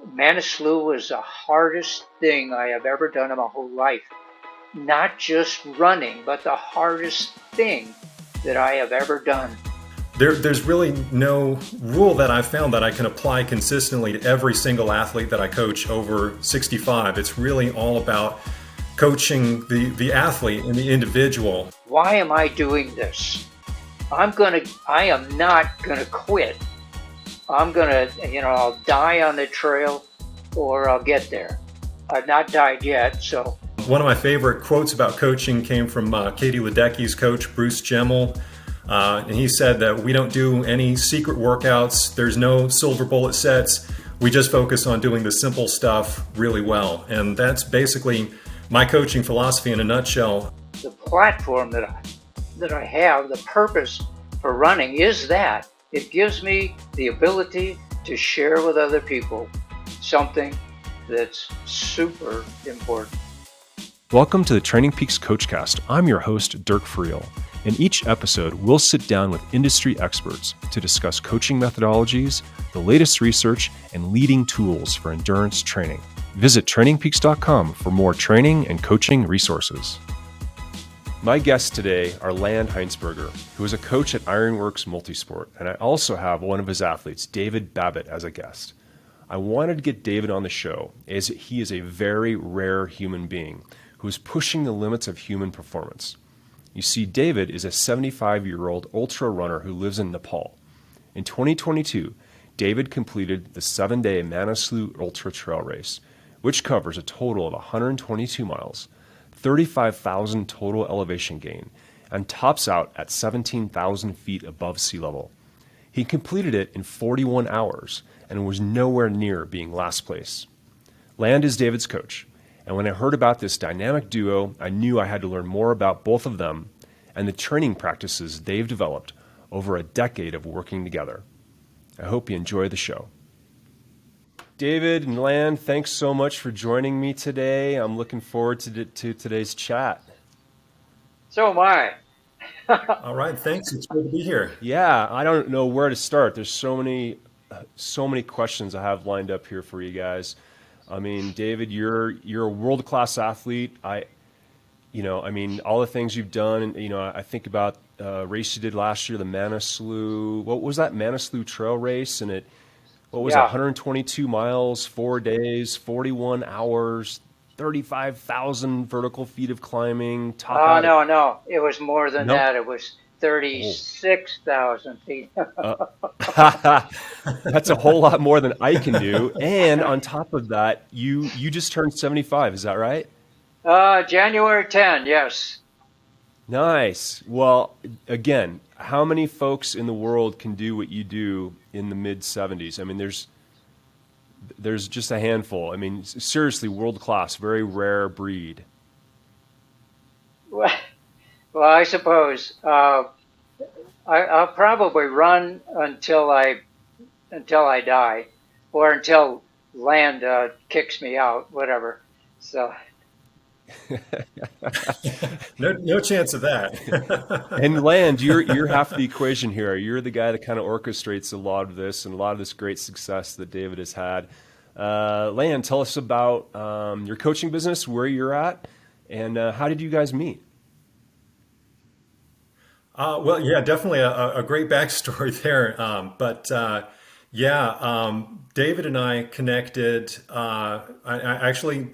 Manaslu was the hardest thing I have ever done in my whole life. Not just running, but the hardest thing that I have ever done. There's really no rule that I've found that I can apply consistently to every single athlete that I coach over 65. It's really all about coaching the athlete and the individual. Why am I doing this? I am not gonna quit. I'm gonna, I'll die on the trail or I'll get there. I've not died yet, so. One of my favorite quotes about coaching came from Katie Ledecky's coach, Bruce Gemmell. And he said that we don't do any secret workouts. There's no silver bullet sets. We just focus on doing the simple stuff really well. And that's basically my coaching philosophy in a nutshell. The platform that I have, the purpose for running is that it gives me the ability to share with other people something that's super important. Welcome to the TrainingPeaks CoachCast. I'm your host, Dirk Friel. In each episode, we'll sit down with industry experts to discuss coaching methodologies, the latest research, and leading tools for endurance training. Visit trainingpeaks.com for more training and coaching resources. My guests today are Land Heintzberger, who is a coach at Ironworks Multisport, and I also have one of his athletes, David Babbitt, as a guest. I wanted to get David on the show as he is a very rare human being who is pushing the limits of human performance. You see, David is a 75-year-old ultra runner who lives in Nepal. In 2022, David completed the 7-day Manaslu Ultra Trail Race, which covers a total of 122 miles, 35,000 total elevation gain, and tops out at 17,000 feet above sea level. He completed it in 41 hours and was nowhere near being last place. Land is David's coach, and when I heard about this dynamic duo, I knew I had to learn more about both of them and the training practices they've developed over a decade of working together. I hope you enjoy the show. David and Land, thanks so much for joining me today. I'm looking forward to today's chat. So am I. All right, thanks. It's good to be here. Yeah, I don't know where to start. There's so many questions I have lined up here for you guys. I mean, David, you're a world-class athlete. All the things you've done, and I think about a race you did last year, the Manaslu. What was that Manaslu Trail Race? And 122 miles, 4 days, 41 hours, 35,000 vertical feet of climbing. No, it was more than that. It was 36,000 feet. That's a whole lot more than I can do. And on top of that, you just turned 75. Is that right? January 10, yes. Nice. Well, again, how many folks in the world can do what you do in the mid-70s? I mean, there's just a handful. I mean, seriously, world-class, very rare breed. Well, I suppose I'll probably run until I die, or until Land kicks me out, whatever. So. No chance of that. And Land, you're half the equation here. You're the guy that kind of orchestrates a lot of this and a lot of this great success that David has had. Land, tell us about your coaching business, where you're at, and how did you guys meet? Well, yeah, definitely a great backstory there. David and I connected. I actually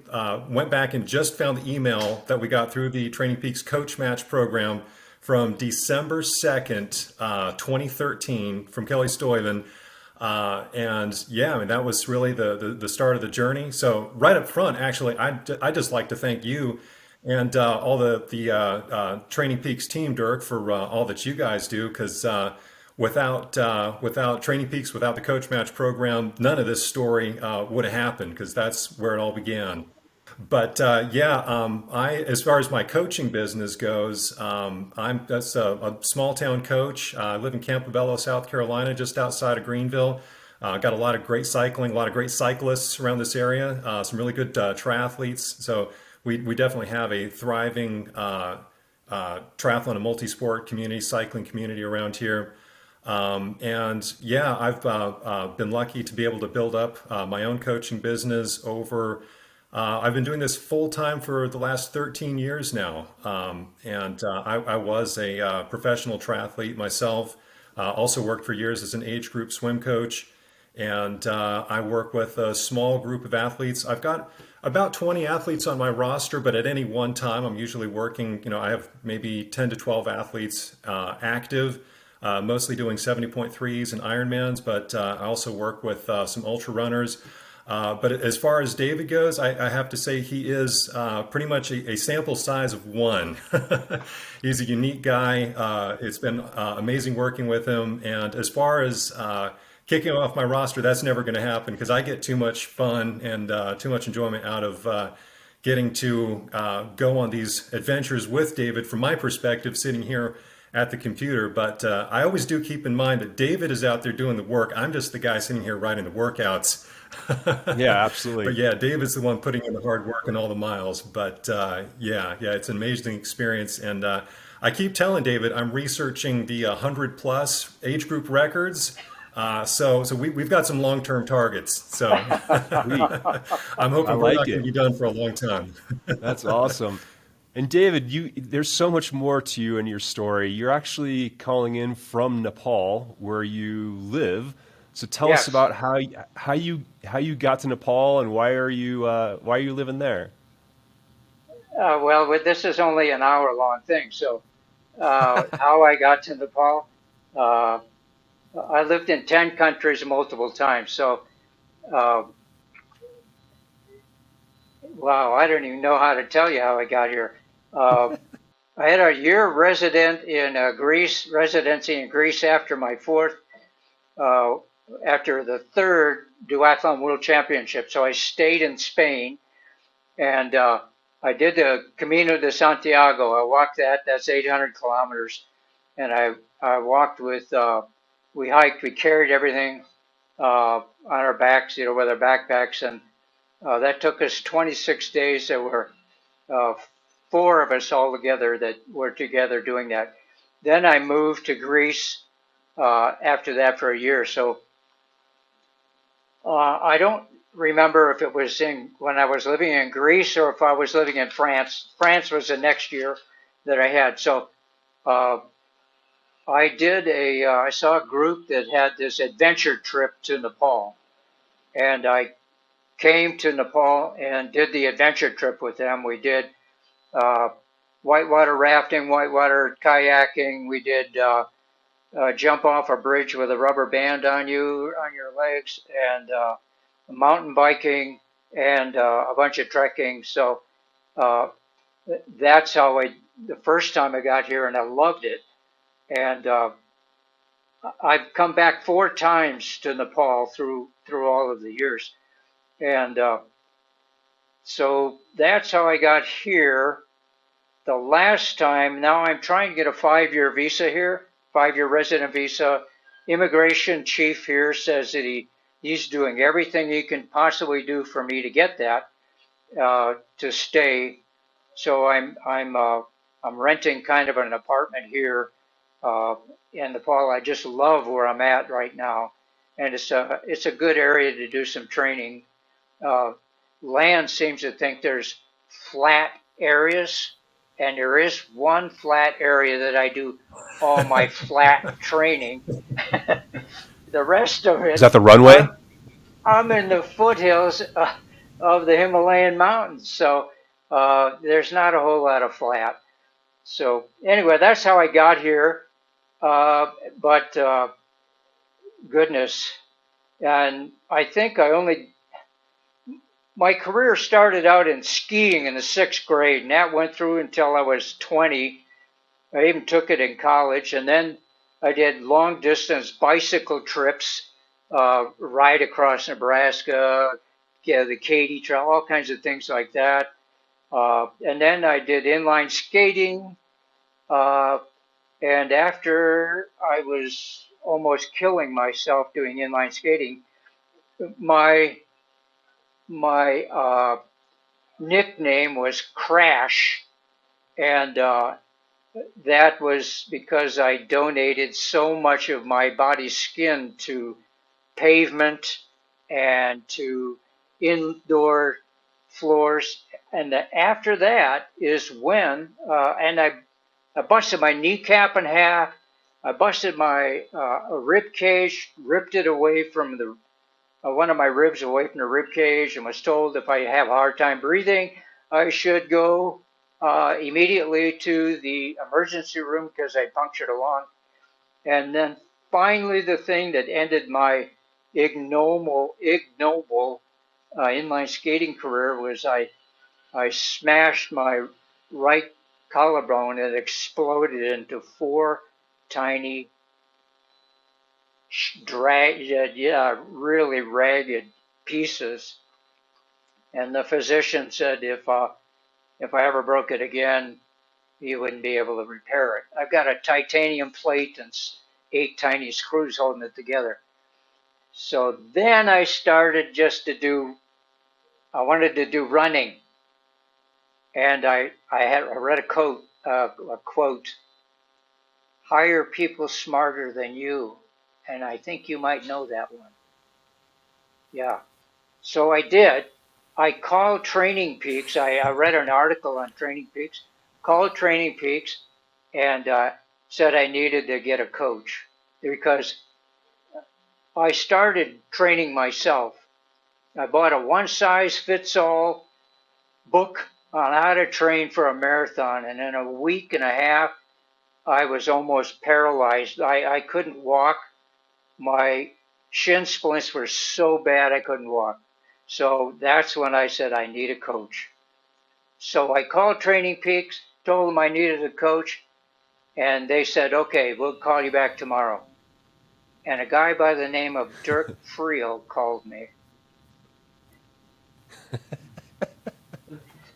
went back and just found the email that we got through the TrainingPeaks Coach Match program from December 2nd, 2013 from Kelly Stuyven. That was really the start of the journey. So right up front, actually, I just like to thank you and all the TrainingPeaks team, Dirk, for all that you guys do, because without TrainingPeaks, without the Coach Match program, none of this story would have happened, because that's where it all began. But as far as my coaching business goes, that's a small town coach. I live in Campobello, South Carolina, just outside of Greenville. Got a lot of great cycling, a lot of great cyclists around this area, some really good triathletes. So we definitely have a thriving triathlon and multi-sport community, cycling community around here. And yeah, I've been lucky to be able to build up my own coaching business over. I've been doing this full time for the last 13 years now. And I was a professional triathlete myself. Also worked for years as an age group swim coach. And I work with a small group of athletes. I've got about 20 athletes on my roster, but at any one time, I'm usually working, I have maybe 10 to 12 athletes active, mostly doing 70.3s and Ironmans, but I also work with some ultra runners. But as far as David goes, I have to say he is pretty much a sample size of one. He's a unique guy. It's been amazing working with him. And as far as kicking off my roster, that's never going to happen because I get too much fun and too much enjoyment out of getting to go on these adventures with David from my perspective, sitting here at the computer. But I always do keep in mind that David is out there doing the work. I'm just the guy sitting here writing the workouts. Yeah, absolutely. But yeah, David's the one putting in the hard work and all the miles. But yeah, it's an amazing experience. And I keep telling David I'm researching the 100 plus age group records. So we've got some long-term targets. So I'm hoping we're not going to be done for a long time. That's awesome. And David, there's so much more to you and your story. You're actually calling in from Nepal, where you live. So tell us about how you got to Nepal and why are you living there? Well, this is only an hour-long thing. So how I got to Nepal, I lived in 10 countries multiple times. So, wow, I don't even know how to tell you how I got here. I had a year residency in Greece after my fourth. After the third Duathlon World Championship. So I stayed in Spain and I did the Camino de Santiago. I walked that's 800 kilometers. And I walked with, we hiked, we carried everything on our backs, with our backpacks. And that took us 26 days. There were 4 of us all together that were together doing that. Then I moved to Greece after that for a year. So I don't remember if it was when I was living in Greece or if I was living in France. France was the next year that I had. So I saw a group that had this adventure trip to Nepal. And I came to Nepal and did the adventure trip with them. We did whitewater rafting, whitewater kayaking. We did jump off a bridge with a rubber band on your legs, and mountain biking, and a bunch of trekking. So that's how the first time I got here, and I loved it. And I've come back 4 times to Nepal through all of the years. And so that's how I got here. The last time, now I'm trying to get a 5-year visa here. 5-year resident visa. Immigration chief here says that he's doing everything he can possibly do for me to get that to stay. So I'm renting kind of an apartment here in Nepal. I just love where I'm at right now, and it's a good area to do some training. Land seems to think there's flat areas. And there is one flat area that I do all my flat training. The rest of it... Is that the runway? I'm in the foothills of the Himalayan mountains, so there's not a whole lot of flat. So anyway, that's how I got here. But goodness, and I think my career started out in skiing in the 6th grade, and that went through until I was 20. I even took it in college, and then I did long-distance bicycle trips, ride across Nebraska, the Katy Trail, all kinds of things like that. And then I did inline skating, and after I was almost killing myself doing inline skating, my nickname was Crash, and that was because I donated so much of my body skin to pavement and to indoor floors. And after that is when, and I busted my kneecap in half. I busted my rib cage, ripped it away from the one of my ribs away from the rib cage, and was told if I have a hard time breathing, I should go immediately to the emergency room because I punctured a lung. And then finally, the thing that ended my ignoble inline skating career was I smashed my right collarbone and exploded into four tiny, really ragged pieces. And the physician said if I ever broke it again, he wouldn't be able to repair it. I've got a titanium plate and 8 tiny screws holding it together. So then I started I wanted to do running. And I read a quote, hire people smarter than you. And I think you might know that one. Yeah. So I did. I called TrainingPeaks. I read an article on TrainingPeaks, called TrainingPeaks, and said I needed to get a coach because I started training myself. I bought a one-size-fits-all book on how to train for a marathon, and in a week and a half, I was almost paralyzed. I couldn't walk. My shin splints were so bad I couldn't walk. So that's when I said I need a coach. So I called TrainingPeaks, told them I needed a coach, and they said, okay, we'll call you back tomorrow. And a guy by the name of Dirk Friel called me.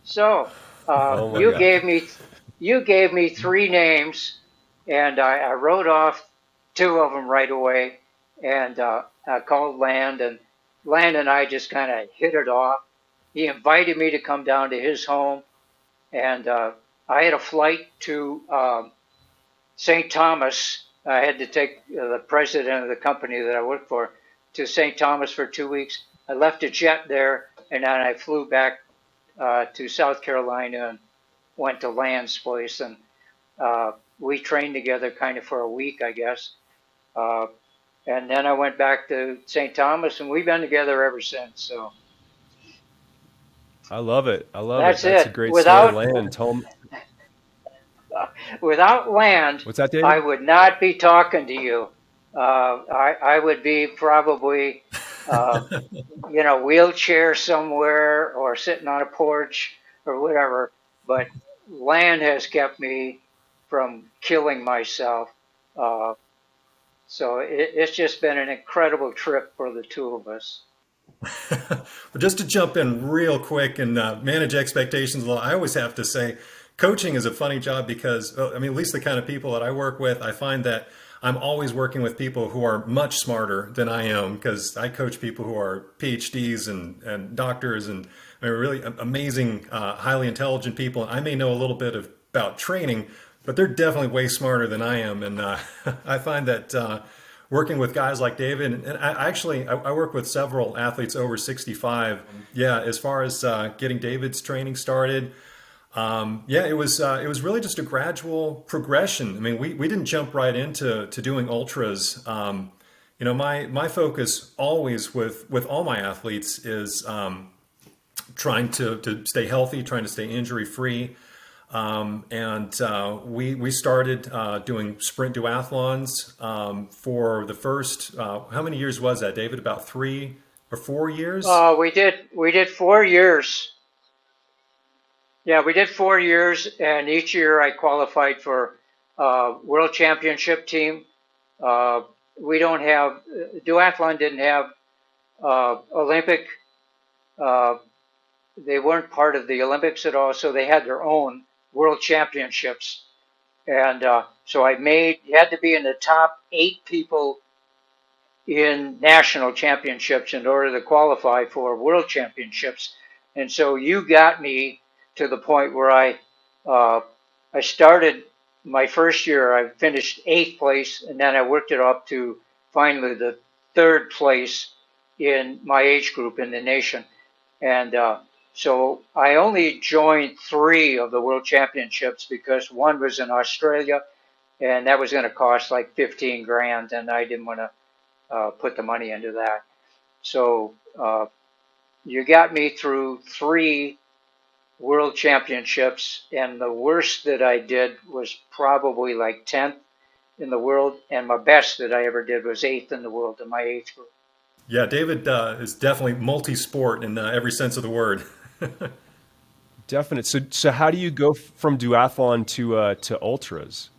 So you gave me 3 names, and I wrote off 2 of them right away, and I called Land, and Land and I just kind of hit it off. He invited me to come down to his home, and I had a flight to St. Thomas. I had to take the president of the company that I worked for to St. Thomas for 2 weeks. I left a jet there, and then I flew back to South Carolina and went to Land's place, and we trained together kind of for a week, I guess. And then I went back to St. Thomas, and we've been together ever since. So I love it. That's That's a it. great story. Land, Without Land, what's that, David? I would not be talking to you. I would be probably, wheelchair somewhere or sitting on a porch or whatever. But Land has kept me from killing myself. So it's just been an incredible trip for the 2 of us. But just to jump in real quick and manage expectations, well, I always have to say coaching is a funny job because, at least the kind of people that I work with, I find that I'm always working with people who are much smarter than I am because I coach people who are PhDs and doctors and really amazing, highly intelligent people. I may know a little bit about training, but they're definitely way smarter than I am. And I find that working with guys like David, and I work with several athletes over 65. Yeah, as far as getting David's training started, it was really just a gradual progression. We didn't jump right into doing ultras. My focus always with all my athletes is trying to stay healthy, trying to stay injury free. We started doing sprint duathlons for the first, how many years was that, David? About 3 or 4 years? We did 4 years. Yeah, we did 4 years, and each year I qualified for World Championship team. Duathlon didn't have Olympic, they weren't part of the Olympics at all, so they had their own World Championships. And so you had to be in the top 8 people in national championships in order to qualify for World Championships. And so you got me to the point where I started my first year, I finished 8th place, and then I worked it up to finally the 3rd place in my age group in the nation. And so I only joined 3 of the World Championships because one was in Australia, and that was going to cost like 15 grand, and I didn't want to put the money into that. So you got me through 3 World Championships, and the worst that I did was probably like 10th in the world, and my best that I ever did was 8th in the world in my age group. Yeah, David is definitely multi-sport in every sense of the word. Definite. So how do you go from duathlon to ultras?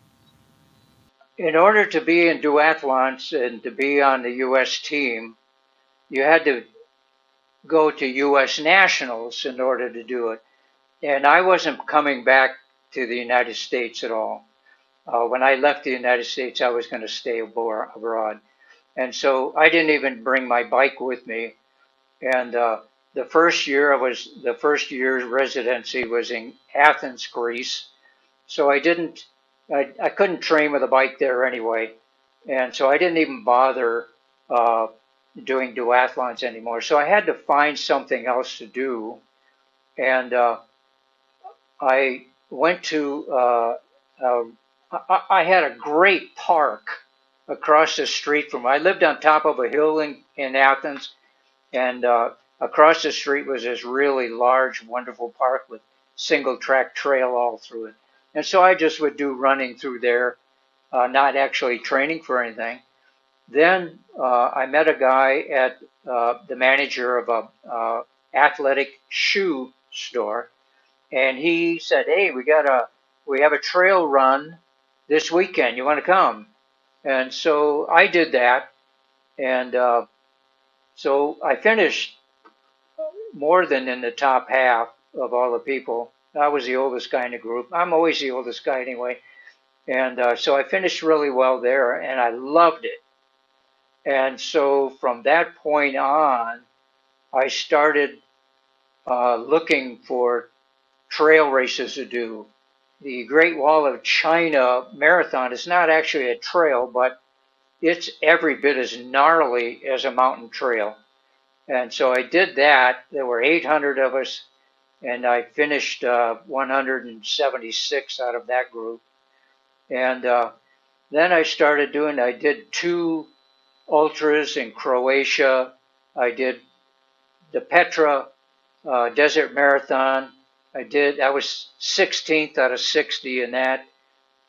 In order to be in duathlons and to be on the U.S. team, you had to go to U.S. nationals in order to do it. And I wasn't coming back to the United States at all. When I left the United States, I was going to stay abroad. And so I didn't even bring my bike with me. And the first year's residency was in Athens, Greece. So I couldn't train with a bike there anyway. And so I didn't even bother doing duathlons anymore. So I had to find something else to do. And I went to, I had a great park across the street from, I lived on top of a hill in Athens, and across the street was this really large, wonderful park with single track trail all through it. And so I just would do running through there, not actually training for anything. Then I met a guy at the manager of a athletic shoe store, and he said, "Hey, we have a trail run this weekend. You want to come?" And so I did that, and so I finished more than in the top half of all the people. I was the oldest guy in the group. I'm always the oldest guy anyway, and so I finished really well there, and I loved it. And so from that point on, I started looking for trail races to do. The Great Wall of China Marathon is not actually a trail, but it's every bit as gnarly as a mountain trail. And so I did that. There were 800 of us, and I finished 176 out of that group. And then I did 2 ultras in Croatia. I did the Petra Desert Marathon. I was 16th out of 60 in that.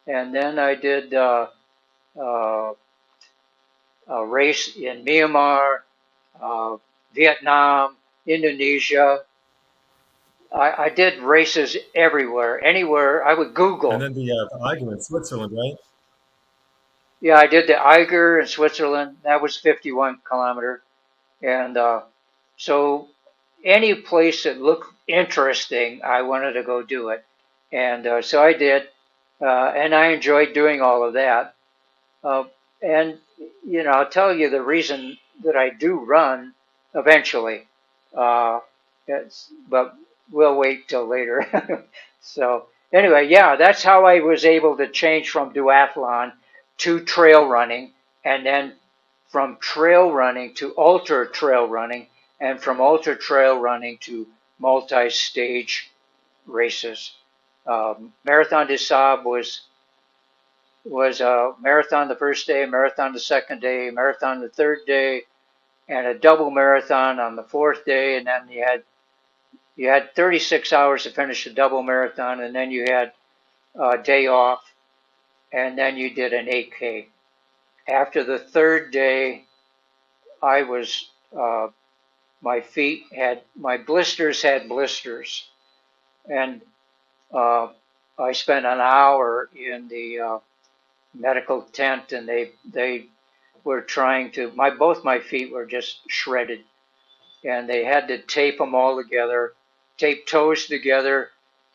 And then I did a race in Myanmar, Vietnam, Indonesia. I did races everywhere, anywhere. I would Google. And then the Eiger in Switzerland, right? Yeah, I did the Eiger in Switzerland. That was 51 kilometer. And so any place that looked interesting, I wanted to go do it. And so I did. And I enjoyed doing all of that. And, I'll tell you the reason that I do run eventually. But we'll wait till later. So anyway, yeah, that's how I was able to change from duathlon to trail running, and then from trail running to ultra trail running, and from ultra trail running to multi-stage races. Marathon des Sables was a marathon the first day, a marathon the second day, a marathon the third day, and a double marathon on the 4th day, and then you had 36 hours to finish the double marathon, and then you had a day off, and then you did an 8K. After the 3rd day, I was my blisters had blisters, and I spent an hour in the medical tent, and they were trying to. Both my feet were just shredded, and they had to tape them all together, tape toes together,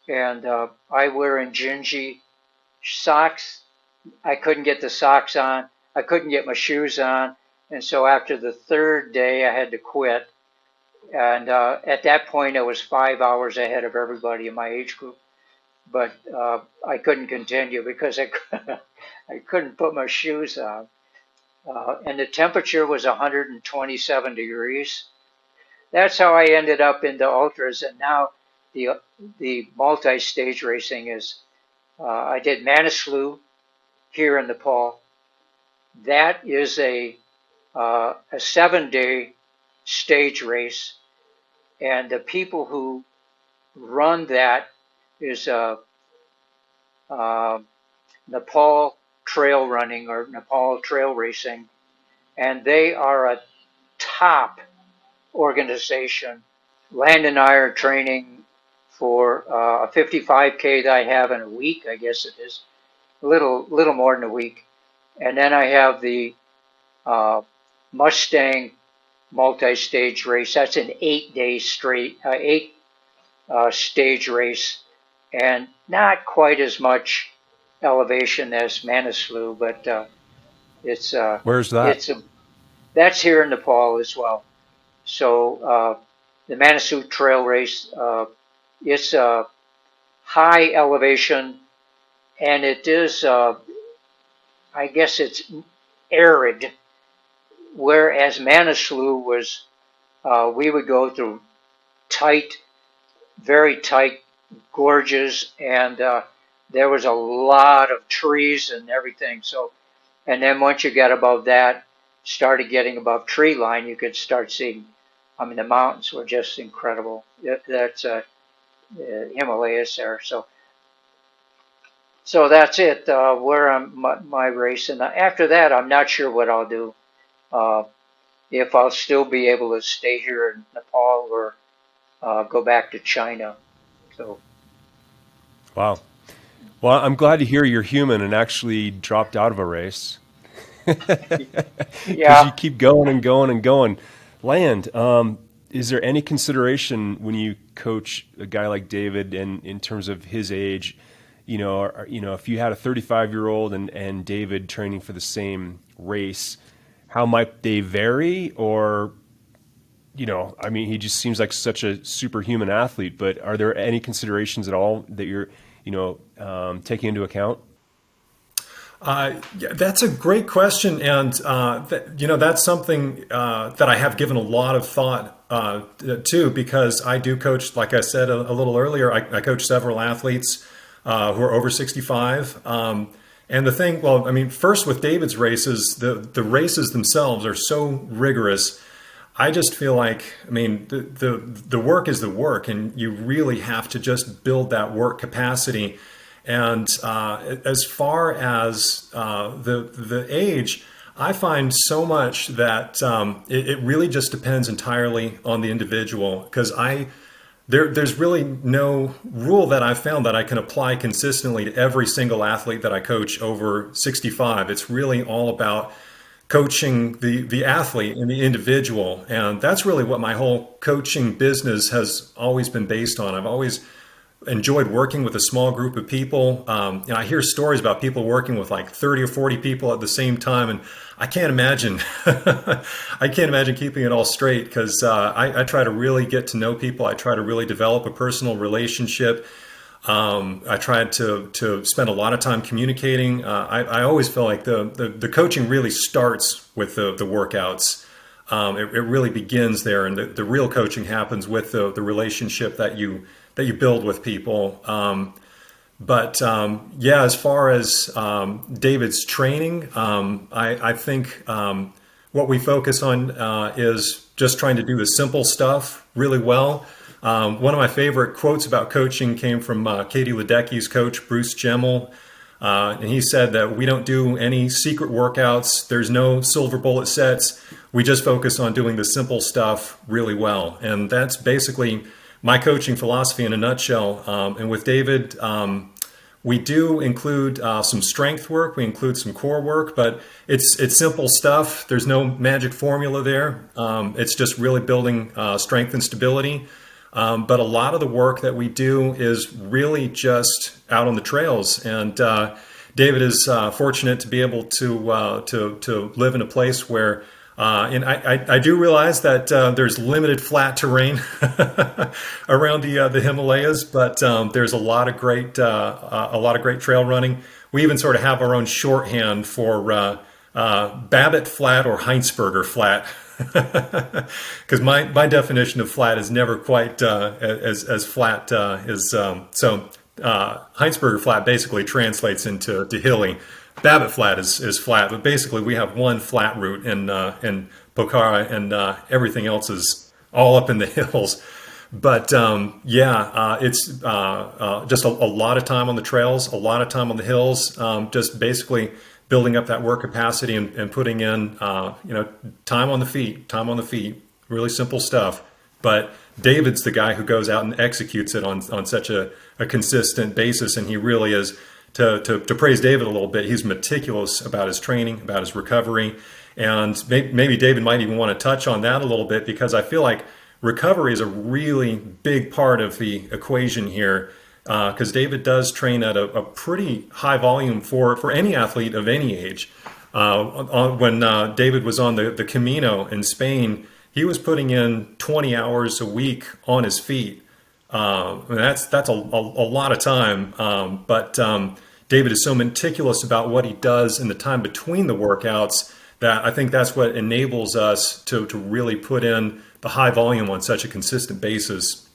and I wearing gingy socks. I couldn't get the socks on. I couldn't get my shoes on, and so after the 3rd day, I had to quit. And at that point, I was 5 hours ahead of everybody in my age group. but I couldn't continue because I couldn't put my shoes on. And the temperature was 127 degrees. That's how I ended up in the ultras. And now the multi-stage racing is, I did Manaslu here in Nepal. That is a 7-day stage race, and the people who run that is Nepal Trail Running or Nepal Trail Racing, and they are a top organization. Land and I are training for a 55K that I have in a week, I guess it is, a little more than a week. And then I have the Mustang multi-stage race. That's an 8-day straight, 8 stage race, and not quite as much elevation as Manaslu, but it's Where's that? That's here in Nepal as well. So the Manaslu Trail Race, it's high elevation, and it is, I guess it's arid, whereas Manaslu was, we would go through very tight gorges, and there was a lot of trees and everything. So, and then once you got above that, started getting above tree line, you could start seeing, I mean, the mountains were just incredible. That's Himalayas there. So that's it, where my race. And after that, I'm not sure what I'll do. If I'll still be able to stay here in Nepal or go back to China. So. Wow. Well, I'm glad to hear you're human and actually dropped out of a race. Because you keep going and going and going. Land, is there any consideration when you coach a guy like David and in terms of his age, if you had a 35-year-old and David training for the same race, how might they vary? Or, I mean, he just seems like such a superhuman athlete, but are there any considerations at all that you're, taking into account? Yeah, that's a great question, and that's something that I have given a lot of thought to, because I do coach, like I said a little earlier, I coach several athletes who are over 65. And the thing, well, I mean, first with David's races, the races themselves are so rigorous. I just feel like, I mean, the work is the work, and you really have to just build that work capacity. And as far as the age, I find so much that it really just depends entirely on the individual, because there's really no rule that I've found that I can apply consistently to every single athlete that I coach over 65. It's really all about coaching the athlete and the individual. And that's really what my whole coaching business has always been based on. I've always enjoyed working with a small group of people. I hear stories about people working with like 30 or 40 people at the same time, and I can't imagine. I can't imagine keeping it all straight, because I try to really get to know people. I try to really develop a personal relationship. I try to spend a lot of time communicating. I always feel like the coaching really starts with the workouts. It really begins there, and the real coaching happens with the relationship that you build with people. Yeah, as far as David's training, I think what we focus on is just trying to do the simple stuff really well. One of my favorite quotes about coaching came from Katie Ledecky's coach, Bruce Gemmell. And he said that we don't do any secret workouts. There's no silver bullet sets. We just focus on doing the simple stuff really well. And that's basically my coaching philosophy in a nutshell. And with David, we do include some strength work. We include some core work, but it's simple stuff. There's no magic formula there. It's just really building strength and stability. But a lot of the work that we do is really just out on the trails. And David is fortunate to be able to live in a place where And I do realize that there's limited flat terrain around the Himalayas, but there's a lot of great trail running. We even sort of have our own shorthand for Babbitt flat or Heintzberger flat, because my definition of flat is never quite as flat as Heintzberger flat basically translates into hilly. Babbitt flat is flat, but basically we have one flat route in Pokhara, and everything else is all up in the hills. But it's just a lot of time on the trails, a lot of time on the hills, just basically building up that work capacity and putting in time on the feet, really simple stuff. But David's the guy who goes out and executes it on such a consistent basis, and he really is. To praise David a little bit, he's meticulous about his training, about his recovery, and maybe David might even want to touch on that a little bit, because I feel like recovery is a really big part of the equation here, because David does train at a pretty high volume for any athlete of any age. When David was on the Camino in Spain, he was putting in 20 hours a week on his feet. That's a lot of time, but David is so meticulous about what he does in the time between the workouts that I think that's what enables us to really put in the high volume on such a consistent basis.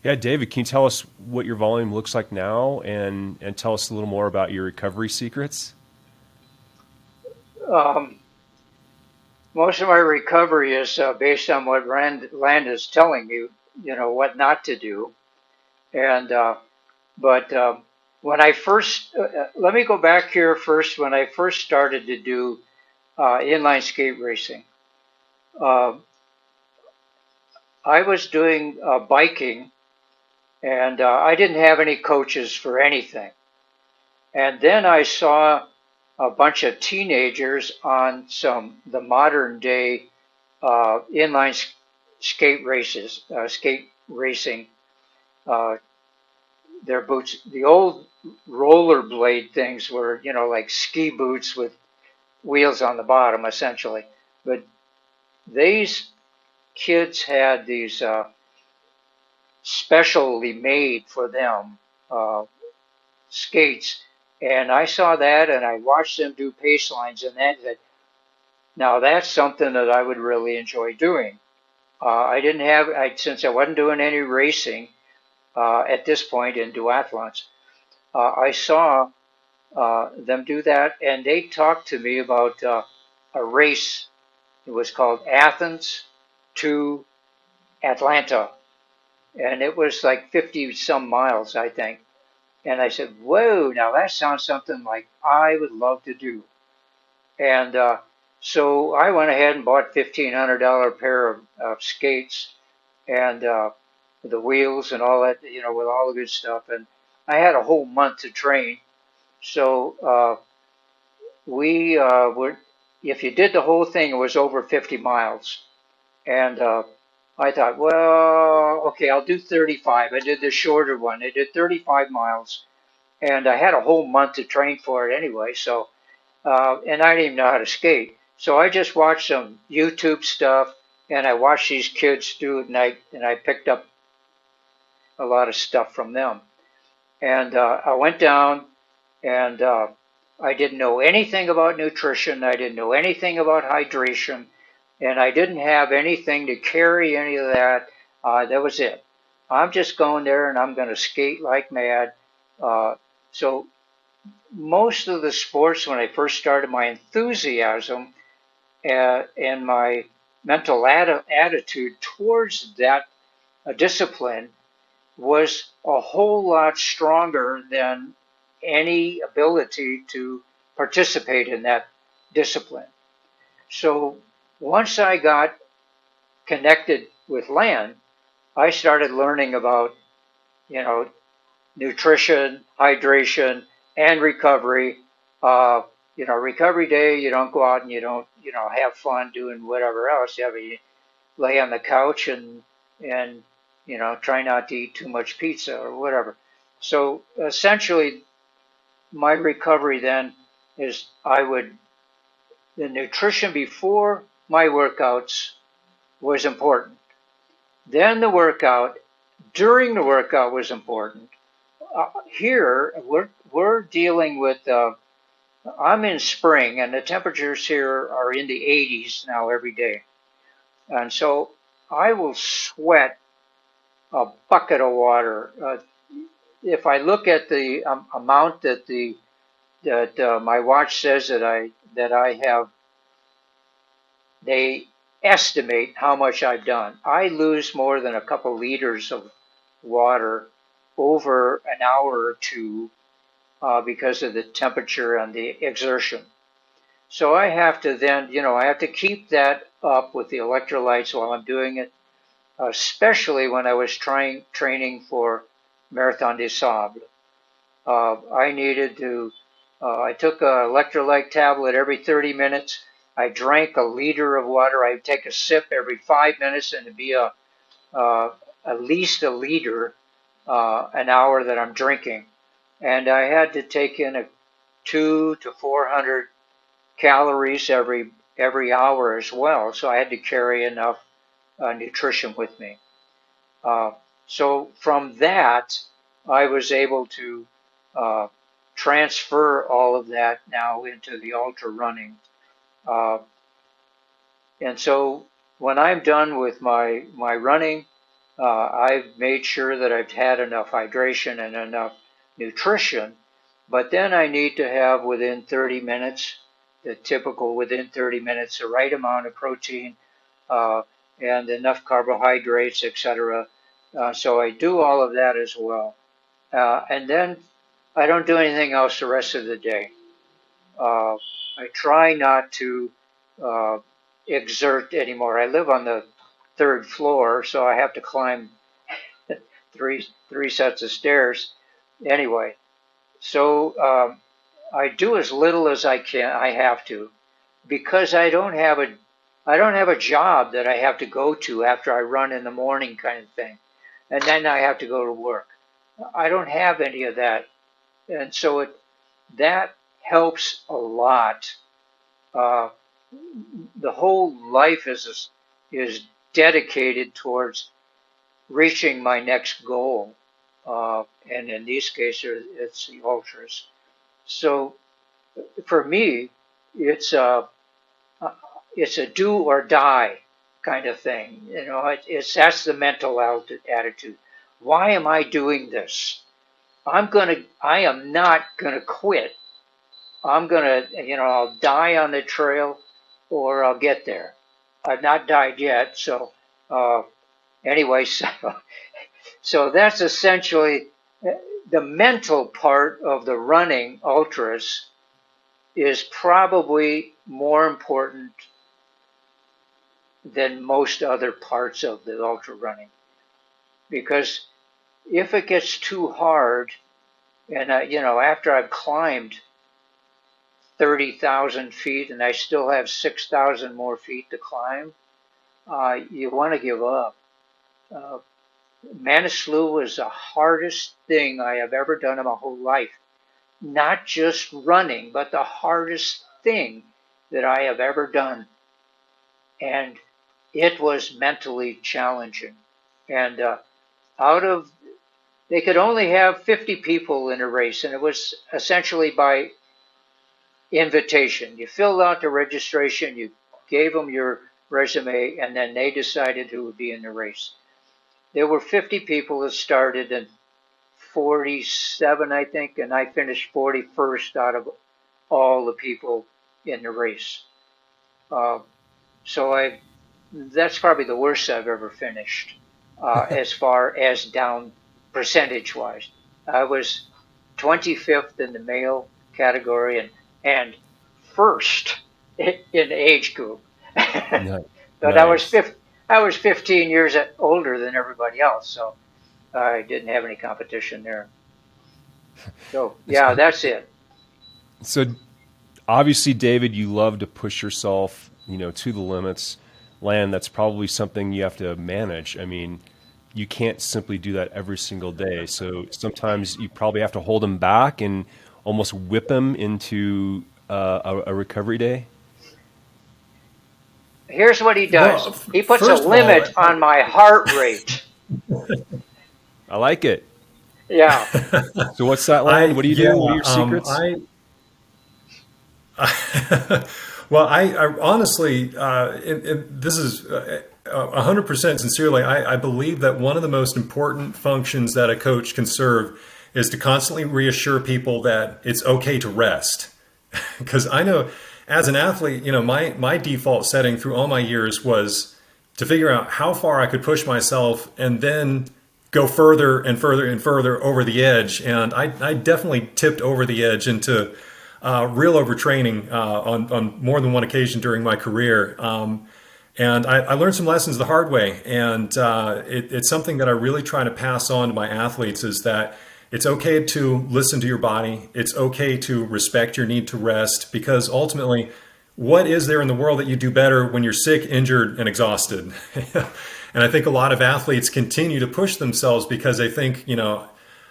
Yeah, David, can you tell us what your volume looks like now, and tell us a little more about your recovery secrets? Most of my recovery is based on what Land is telling me, what not to do. And but when I first, let me go back here first. When I first started to do inline skate racing, I was doing biking, and I didn't have any coaches for anything. And then I saw a bunch of teenagers on the modern day inline skate racing. Their boots, the old rollerblade things were, like ski boots with wheels on the bottom, essentially. But these kids had these specially made for them skates. And I saw that, and I watched them do pace lines, and that now that's something that I would really enjoy doing. Since I wasn't doing any racing at this point in duathlons, I saw them do that, and they talked to me about a race. It was called Athens to Atlanta, and it was like 50 some miles, I think. And I said, whoa, now that sounds something like I would love to do. And so I went ahead and bought $1,500 pair of skates, and the wheels and all that, with all the good stuff. And I had a whole month to train. So we were, if you did the whole thing, it was over 50 miles. And I thought, well, okay, I'll do 35. I did the shorter one. I did 35 miles, and I had a whole month to train for it anyway. So, and I didn't even know how to skate. So I just watched some YouTube stuff, and I watched these kids do it, and I picked up a lot of stuff from them. And I went down, and I didn't know anything about nutrition. I didn't know anything about hydration. And I didn't have anything to carry any of that. That was it. I'm just going there, and I'm going to skate like mad. So most of the sports, when I first started, my enthusiasm and my mental attitude towards that discipline was a whole lot stronger than any ability to participate in that discipline. So once I got connected with Land, I started learning about, nutrition, hydration, and recovery. Recovery day, you don't go out and you don't, have fun doing whatever else. You lay on the couch and try not to eat too much pizza or whatever. So essentially, my recovery then is I would the nutrition before my workouts was important. Then the workout, during the workout was important. Here, we're dealing with, I'm in spring and the temperatures here are in the 80s now every day. And so I will sweat a bucket of water. If I look at the amount that my watch says that I have, they estimate how much I've done. I lose more than a couple liters of water over an hour or two because of the temperature and the exertion. So I have to then, I have to keep that up with the electrolytes while I'm doing it, especially when I was training for Marathon des Sables. I needed to, I took an electrolyte tablet every 30 minutes. I drank a liter of water. I would take a sip every 5 minutes, and it'd be at least a liter an hour that I'm drinking. And I had to take in a 200 to 400 calories every hour as well. So I had to carry enough nutrition with me. So from that, I was able to transfer all of that now into the ultra running. And so when I'm done with my running, I've made sure that I've had enough hydration and enough nutrition, but then I need to have within 30 minutes, the typical within 30 minutes, the right amount of protein and enough carbohydrates, etc. So I do all of that as well. And then I don't do anything else the rest of the day. I try not to exert anymore. I live on the 3rd floor, so I have to climb three sets of stairs anyway. So I do as little as I can. I have to, because I don't have a job that I have to go to after I run in the morning kind of thing, and then I have to go to work. I don't have any of that, and so that helps a lot. The whole life is dedicated towards reaching my next goal, and in these cases, it's the ultras. So for me, it's a do or die kind of thing. That's the mental attitude. Why am I doing this? I am not gonna quit. I'm gonna, I'll die on the trail, or I'll get there. I've not died yet, so anyway, so that's essentially the mental part of the running ultras is probably more important than most other parts of the ultra running, because if it gets too hard, and after I've climbed 30,000 feet and I still have 6,000 more feet to climb, you want to give up. Manaslu was the hardest thing I have ever done in my whole life. Not just running, but the hardest thing that I have ever done. And it was mentally challenging. And they could only have 50 people in a race, and it was essentially by invitation. You filled out the registration, you gave them your resume, and then they decided who would be in the race. There were 50 people that started, and 47, I think, and I finished 41st out of all the people in the race. So that's probably the worst I've ever finished, as far as down percentage-wise. I was 25th in the male category and first in the age group. But nice. I was 15 years older than everybody else, so I didn't have any competition there. So yeah, that's it. So obviously, David, you love to push yourself, to the limits. Land, that's probably something you have to manage. I mean, you can't simply do that every single day. So sometimes you probably have to hold them back and almost whip them into a recovery day. Here's what he does. Well, He puts a first of all, limit on my heart rate. I like it. Yeah. So what's that line? What do you do? What are your secrets? Well, I honestly, this is 100% sincerely, I believe that one of the most important functions that a coach can serve is to constantly reassure people that it's okay to rest. Because I know as an athlete, my default setting through all my years was to figure out how far I could push myself and then go further and further and further over the edge. And I definitely tipped over the edge into real overtraining on more than one occasion during my career. And I learned some lessons the hard way. And it's something that I really try to pass on to my athletes, is that it's okay to listen to your body. It's okay to respect your need to rest, because ultimately, what is there in the world that you do better when you're sick, injured, and exhausted? And I think a lot of athletes continue to push themselves because they think,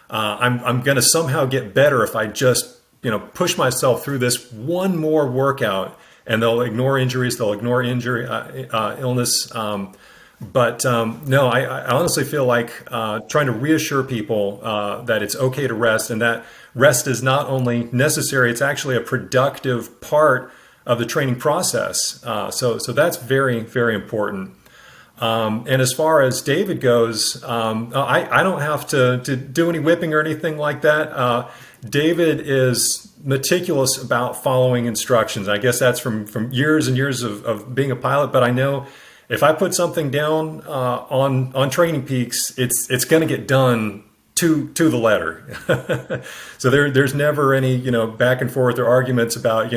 I'm going to somehow get better if I just, push myself through this one more workout, and they'll ignore injuries, they'll ignore illness. But no, I honestly feel like trying to reassure people that it's okay to rest, and that rest is not only necessary, it's actually a productive part of the training process. So that's very, very important. And as far as David goes, I don't have to do any whipping or anything like that. David is meticulous about following instructions. I guess that's from years and years of being a pilot, but I know if I put something down on TrainingPeaks, it's going to get done to the letter. So there's never any back and forth or arguments about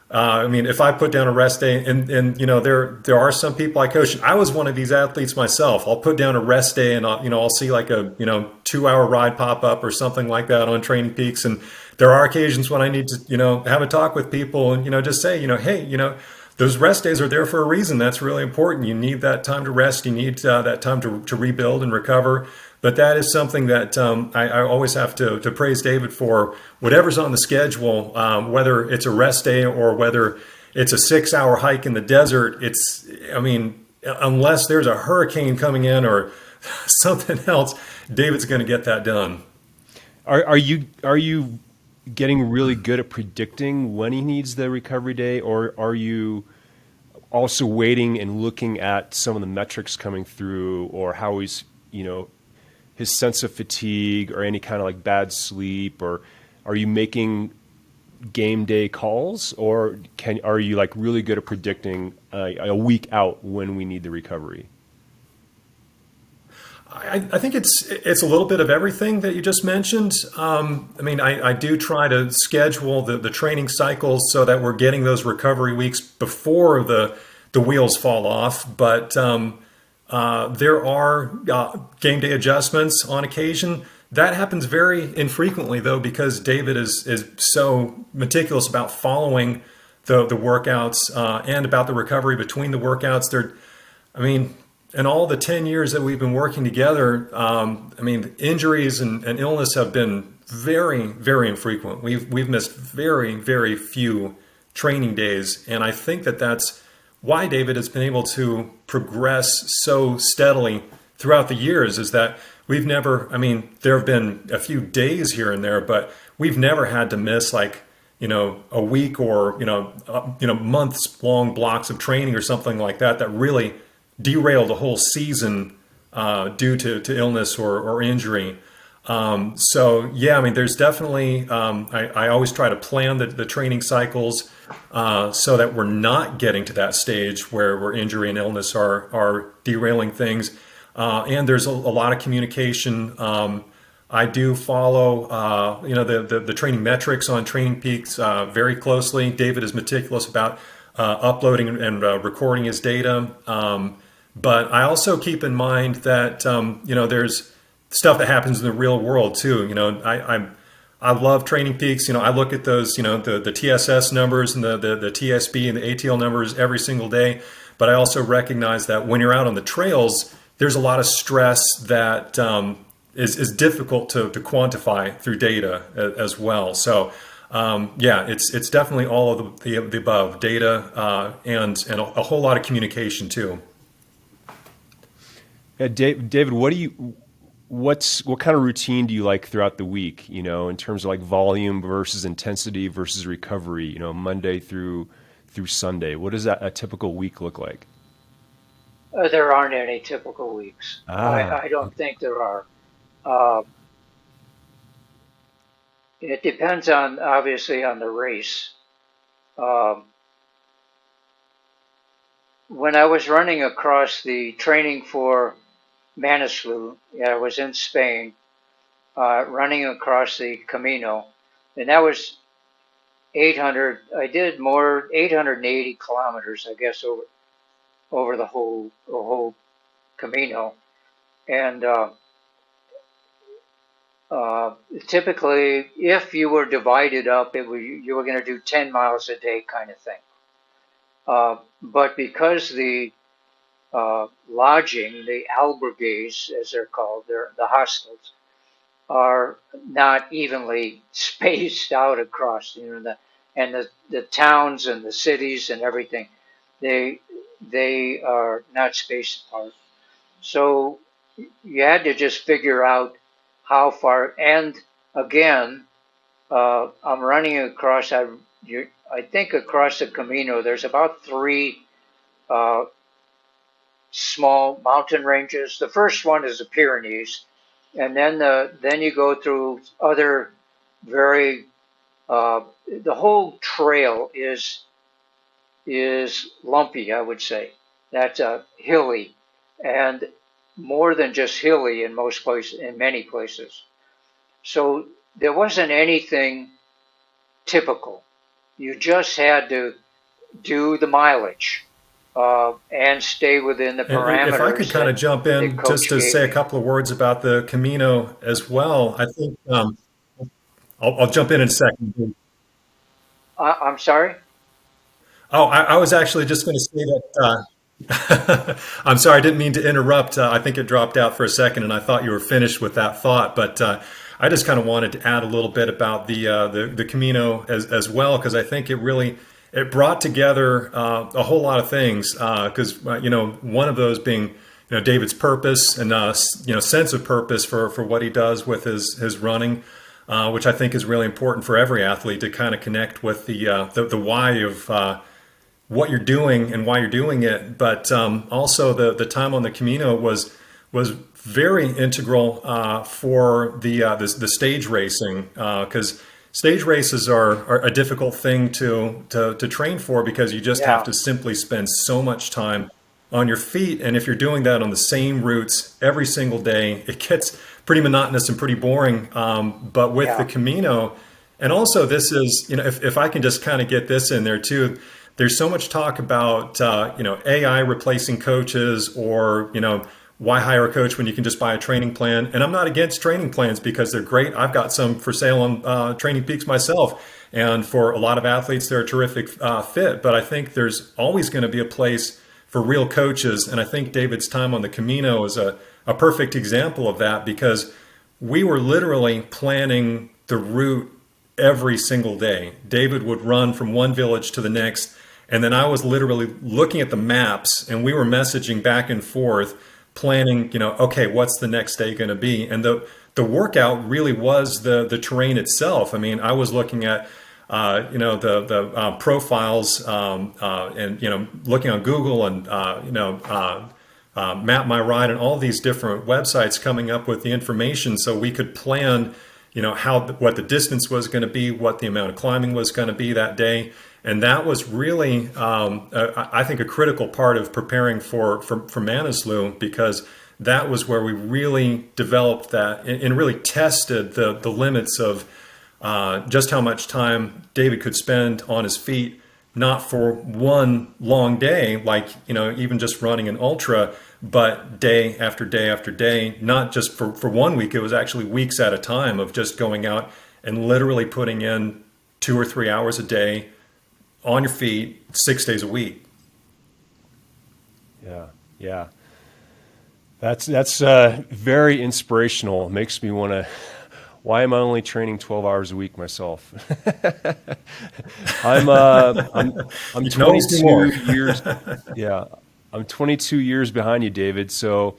if I put down a rest day, and there are some people I coach. I was one of these athletes myself. I'll put down a rest day, and I'll see like a 2-hour ride pop up or something like that on TrainingPeaks, and there are occasions when I need to have a talk with people and just say hey, those rest days are there for a reason. That's really important. You need that time to rest. You need that time to rebuild and recover. But that is something that I always have to praise David for. Whatever's on the schedule, whether it's a rest day or whether it's a 6-hour hike in the desert, unless there's a hurricane coming in or something else, David's going to get that done. Are you getting really good at predicting when he needs the recovery day, or are you also waiting and looking at some of the metrics coming through, or how he's, his sense of fatigue or any kind of like bad sleep, or are you making game day calls, or are you like really good at predicting a week out when we need the recovery? I think it's a little bit of everything that you just mentioned. I do try to schedule the training cycles so that we're getting those recovery weeks before the wheels fall off. But there are game day adjustments on occasion. That happens very infrequently, though, because David is so meticulous about following the workouts and about the recovery between the workouts. In all the 10 years that we've been working together, injuries and illness have been very, very infrequent. We've missed very, very few training days. And I think that's why David has been able to progress so steadily throughout the years, is that we've never, there have been a few days here and there, but we've never had to miss a week or, months long blocks of training or something like that really derailed a whole season due to illness or injury. There's definitely, I always try to plan the training cycles so that we're not getting to that stage where injury and illness are derailing things. And there's a lot of communication. I do follow, the training metrics on TrainingPeaks very closely. David is meticulous about uploading and recording his data. But I also keep in mind that, there's stuff that happens in the real world too. I love TrainingPeaks. I look at those, the TSS numbers and the TSB and the ATL numbers every single day. But I also recognize that when you're out on the trails, there's a lot of stress that is difficult to quantify through data as well. So Yeah, it's definitely all of the above data, and a whole lot of communication too. Yeah, David, what kind of routine do you like throughout the week? In terms of like volume versus intensity versus recovery. Monday through Sunday. What does a typical week look like? There aren't any typical weeks. Ah, I don't okay. think there are. Uh, it depends on, obviously, on the race. Um, when I was running across the training for Manaslu, I was in Spain, running across the Camino, and that was 800. I did more 880 kilometers, I guess, over the whole Camino, and uh, typically, if you were divided up, you were going to do 10 miles a day, kind of thing. But because the lodging, the albergues, as they're called, the hostels, are not evenly spaced out across, the towns and the cities and everything, they they are not spaced apart. So you had to just figure out how far. And again, I'm running across. I think across the Camino, there's about three uh, small mountain ranges. The first one is the Pyrenees, and then you go through other very. The whole trail is lumpy, I would say. That's hilly, and more than just hilly in most places, in many places. So there wasn't anything typical. You just had to do the mileage and stay within the And if I could parameters kind that of jump the in just coach to gave say a me. couple of words about the Camino as well, I think I'll jump in a second. I'm sorry. Oh, I was actually just going to say that. I'm sorry, I didn't mean to interrupt. I think it dropped out for a second, and I thought you were finished with that thought. But I just kind of wanted to add a little bit about the Camino as well, because I think it brought together a whole lot of things. Because one of those being David's purpose and sense of purpose for what he does with his running. Which I think is really important for every athlete to kind of connect with the why of what you're doing and why you're doing it. But also the time on the Camino was very integral for the stage racing, because stage races are a difficult thing to train for, because you just have Yeah, to simply spend so much time on your feet. And if you're doing that on the same routes every single day, it gets pretty monotonous and pretty boring. But with the yeah, Camino, and also this is, if I can just kind of get this in there too, there's so much talk about, AI replacing coaches, or, why hire a coach when you can just buy a training plan? And I'm not against training plans, because they're great. I've got some for sale on TrainingPeaks myself. And for a lot of athletes, they're a terrific fit. But I think there's always going to be a place for real coaches. And I think David's time on the Camino is a perfect example of that, because we were literally planning the route every single day. David would run from one village to the next, and then I was literally looking at the maps, and we were messaging back and forth, planning, okay, what's the next day going to be? And the workout really was the terrain itself. I mean, I was looking at the profiles, and looking on Google, and Map My Ride, and all these different websites coming up with the information, so we could plan, what the distance was going to be, what the amount of climbing was going to be that day. And that was really, I think, a critical part of preparing for Manaslu, because that was where we really developed that, and really tested the limits of just how much time David could spend on his feet, not for one long day, like, even just running an ultra, but day after day after day, not just for 1 week. It was actually weeks at a time of just going out and literally putting in 2 or 3 hours a day on your feet 6 days a week. Yeah, yeah. That's very inspirational. Makes me Why am I only training 12 hours a week myself? I'm You can always do 22 more. years. Yeah, I'm 22 years behind you, David. So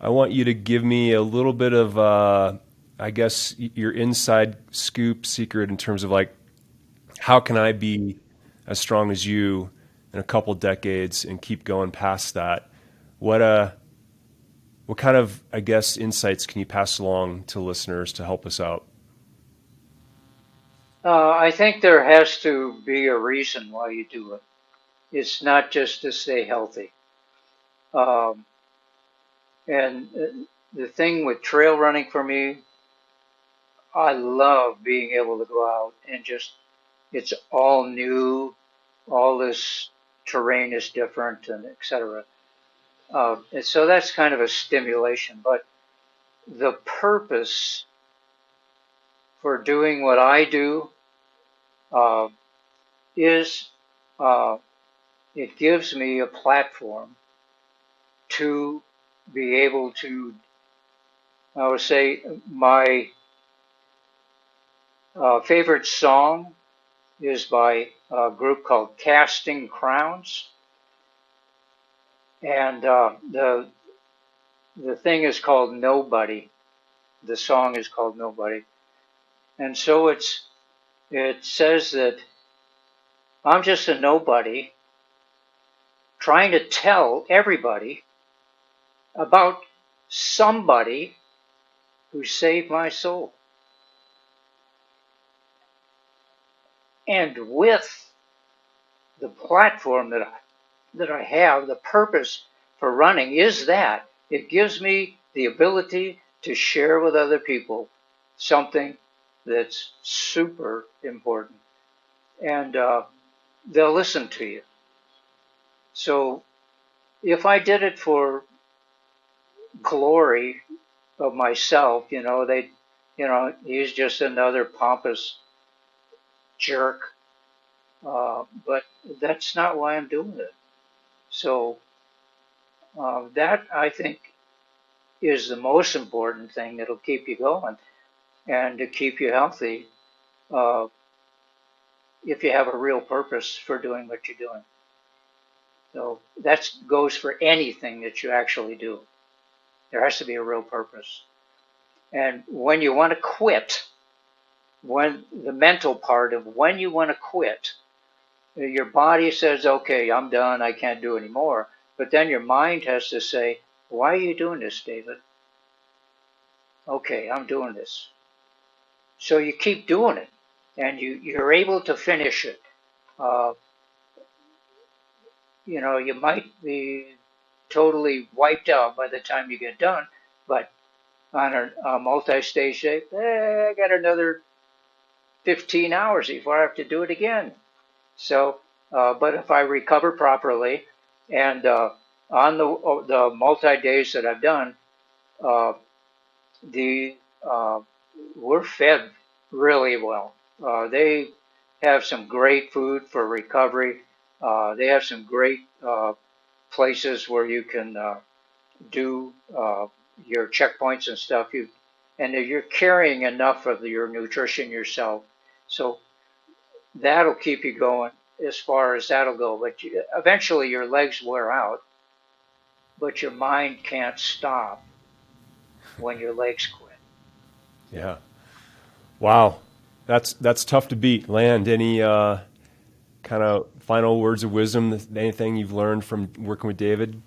I want you to give me a little bit of, I guess, your inside scoop secret in terms of like, how can I be as strong as you in a couple decades and keep going past that? What kind of, I guess, insights can you pass along to listeners to help us out? I think there has to be a reason why you do it. It's not just to stay healthy. Um, and the thing with trail running for me, I love being able to go out and just, it's all new, all this terrain is different, and et cetera. And so that's kind of a stimulation. But the purpose for doing what I do uh, is uh, it gives me a platform to be able to, I would say, my favorite song is by a group called Casting Crowns, and the thing is called Nobody. The song is called Nobody, and so it says that I'm just a nobody trying to tell everybody about somebody who saved my soul. And with the platform that I have, the purpose for running is that it gives me the ability to share with other people something that's super important. And they'll listen to you. So if I did it for glory of myself, he's just another pompous jerk. But that's not why I'm doing it. So that I think is the most important thing that'll keep you going and to keep you healthy uh, if you have a real purpose for doing what you're doing. So that goes for anything that you actually do. There has to be a real purpose. And when you want to quit, when the mental part of when you want to quit, your body says, okay, I'm done, I can't do anymore. But then your mind has to say, why are you doing this, David? Okay, I'm doing this. So you keep doing it, and you're able to finish it. Uh, you might be totally wiped out by the time you get done, but on a multi-stage day, I got another 15 hours before I have to do it again. So, but if I recover properly, and on the multi days that I've done, uh, the we're fed really well. They have some great food for recovery. They have some great places where you can do your checkpoints and stuff. And you're carrying enough of your nutrition yourself, so that'll keep you going as far as that'll go. But eventually your legs wear out, but your mind can't stop when your legs quit. Yeah. Wow. That's tough to beat. Land, any kind of final words of wisdom, anything you've learned from working with David?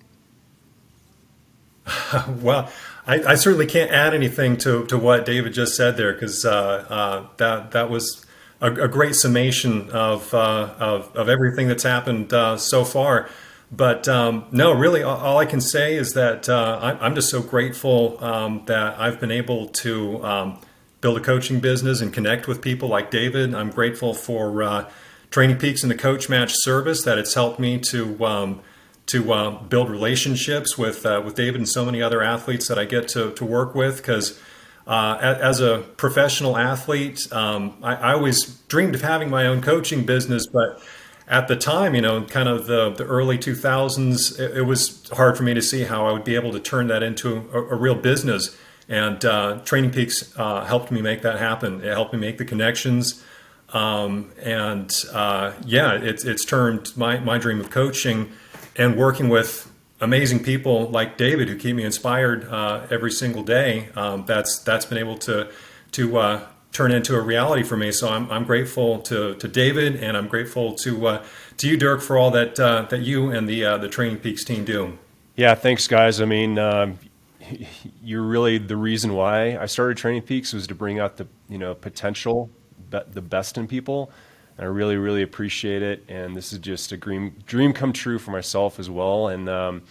Well, I certainly can't add anything to what David just said there, because that was a great summation of everything that's happened so far. But no, really, all I can say is that I'm just so grateful that I've been able to build a coaching business and connect with people like David. I'm grateful for TrainingPeaks and the Coach Match service, that it's helped me to build relationships with David and so many other athletes that I get to work with. Because as a professional athlete, I always dreamed of having my own coaching business, but at the time, kind of the early 2000s, it was hard for me to see how I would be able to turn that into a real business. And Training Peaks helped me make that happen. It helped me make the connections. It's turned my dream of coaching and working with amazing people like David, who keep me inspired every single day. That's been able to turn into a reality for me. So I'm grateful to David, and I'm grateful to you, Dirk, for all that you and the Training Peaks team do. Yeah, thanks, guys. I mean, you're really the reason why I started Training Peaks, was to bring out the potential, the best in people. And I really, really appreciate it. And this is just a dream come true for myself as well. And I'm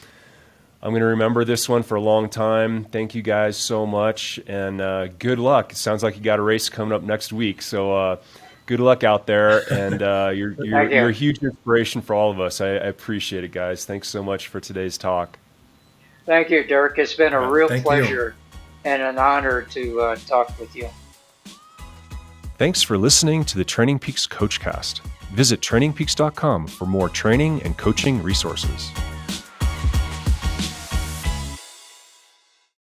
going to remember this one for a long time. Thank you guys so much, and good luck. It sounds like you got a race coming up next week, so good luck out there. And you're a huge inspiration for all of us. I appreciate it, guys. Thanks so much for today's talk. Thank you, Dirk. It's been a real pleasure and an honor to talk with you. Thanks for listening to the Training Peaks CoachCast. Visit trainingpeaks.com for more training and coaching resources.